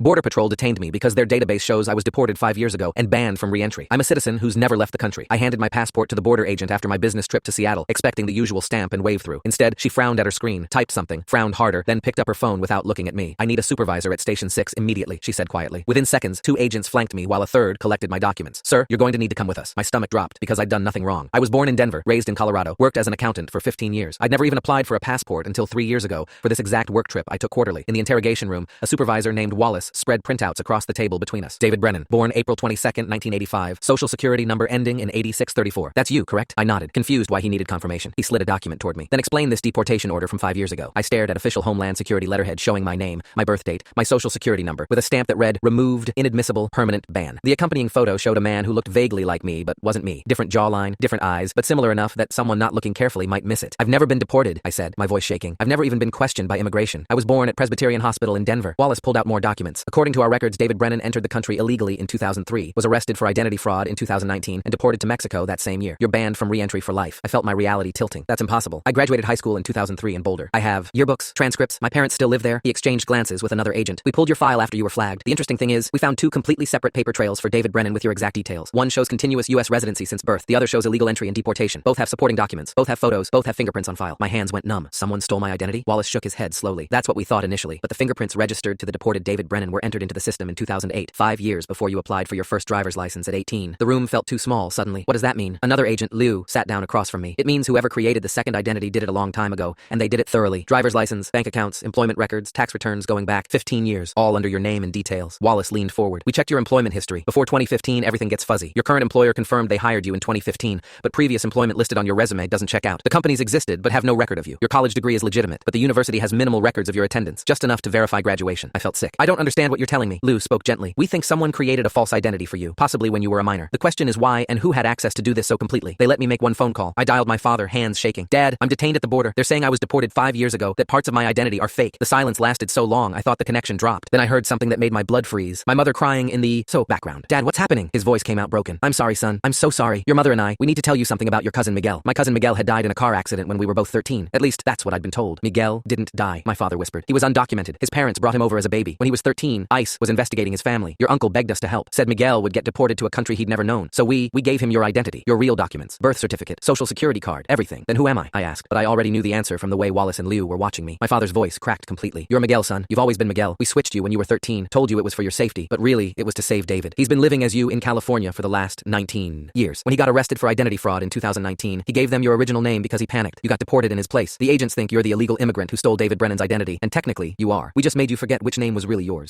Border Patrol detained me because their database shows I was deported 5 years ago and banned from re-entry. I'm a citizen who's never left the country. I handed my passport to the border agent after my business trip to Seattle, expecting the usual stamp and wave through. Instead, she frowned at her screen, typed something, frowned harder, then picked up her phone without looking at me. I need a supervisor at Station 6 immediately, she said quietly. Within seconds, 2 agents flanked me while a third collected my documents. Sir, you're going to need to come with us. My stomach dropped because I'd done nothing wrong. I was born in Denver, raised in Colorado, worked as an accountant for 15 years. I'd never even applied for a passport until 3 years ago for this exact work trip I took quarterly. In the interrogation room, a supervisor named Wallace spread printouts across the table between us. David Brennan, born April 22nd, 1985, social security number ending in 8634. That's you, correct? I nodded, confused why he needed confirmation. He slid a document toward me, then explained this deportation order from 5 years ago. I stared at official Homeland Security letterhead showing my name, my birth date, my social security number, with a stamp that read, removed, inadmissible, permanent ban. The accompanying photo showed a man who looked vaguely like me, but wasn't me. Different jawline, different eyes, but similar enough that someone not looking carefully might miss it. I've never been deported, I said, my voice shaking. I've never even been questioned by immigration. I was born at Presbyterian Hospital in Denver. Wallace pulled out more documents. According to our records, David Brennan entered the country illegally in 2003, was arrested for identity fraud in 2019, and deported to Mexico that same year. You're banned from re-entry for life. I felt my reality tilting. That's impossible. I graduated high school in 2003 in Boulder. I have yearbooks, transcripts. My parents still live there. He exchanged glances with another agent. We pulled your file after you were flagged. The interesting thing is, we found 2 completely separate paper trails for David Brennan with your exact details. One shows continuous U.S. residency since birth. The other shows illegal entry and deportation. Both have supporting documents. Both have photos. Both have fingerprints on file. My hands went numb. Someone stole my identity? Wallace shook his head slowly. That's what we thought initially. But the fingerprints registered to the deported David Brennan were entered into the system in 2008, 5 years before you applied for your first driver's license at 18. The room felt too small suddenly. What does that mean? Another agent, Liu, sat down across from me. It means whoever created the second identity did it a long time ago, and they did it thoroughly. Driver's license, bank accounts, employment records, tax returns going back 15 years, all under your name and details. Wallace leaned forward. We checked your employment history. Before 2015, everything gets fuzzy. Your current employer confirmed they hired you in 2015, but previous employment listed on your resume doesn't check out. The companies existed, but have no record of you. Your college degree is legitimate, but the university has minimal records of your attendance, just enough to verify graduation. I felt sick. I don't understand what you're telling me. Liu spoke gently. We think someone created a false identity for you, possibly when you were a minor. The question is why and who had access to do this so completely. They let me make one phone call. I dialed my father, hands shaking. Dad, I'm detained at the border. They're saying I was deported 5 years ago, that parts of my identity are fake. The silence lasted so long, I thought the connection dropped. Then I heard something that made my blood freeze. My mother crying in the background. Dad, what's happening? His voice came out broken. I'm sorry, son. I'm so sorry. Your mother and I, we need to tell you something about your cousin Miguel. My cousin Miguel had died in a car accident when we were both 13. At least, that's what I'd been told. Miguel didn't die, my father whispered. He was undocumented. His parents brought him over as a baby. When he was 13, ICE was investigating his family. Your uncle begged us to help, said Miguel would get deported to a country he'd never known. So we gave him your identity, your real documents, birth certificate, social security card, everything. Then who am I asked, but I already knew the answer from the way Wallace and Liu were watching me. My father's voice cracked completely. You're Miguel, son. You've always been Miguel. We switched you when you were 13, told you it was for your safety, but really, it was to save David. He's been living as you in California for the last 19 years. When he got arrested for identity fraud in 2019, he gave them your original name because he panicked. You got deported in his place. The agents think you're the illegal immigrant who stole David Brennan's identity, and technically, you are. We just made you forget which name was really yours.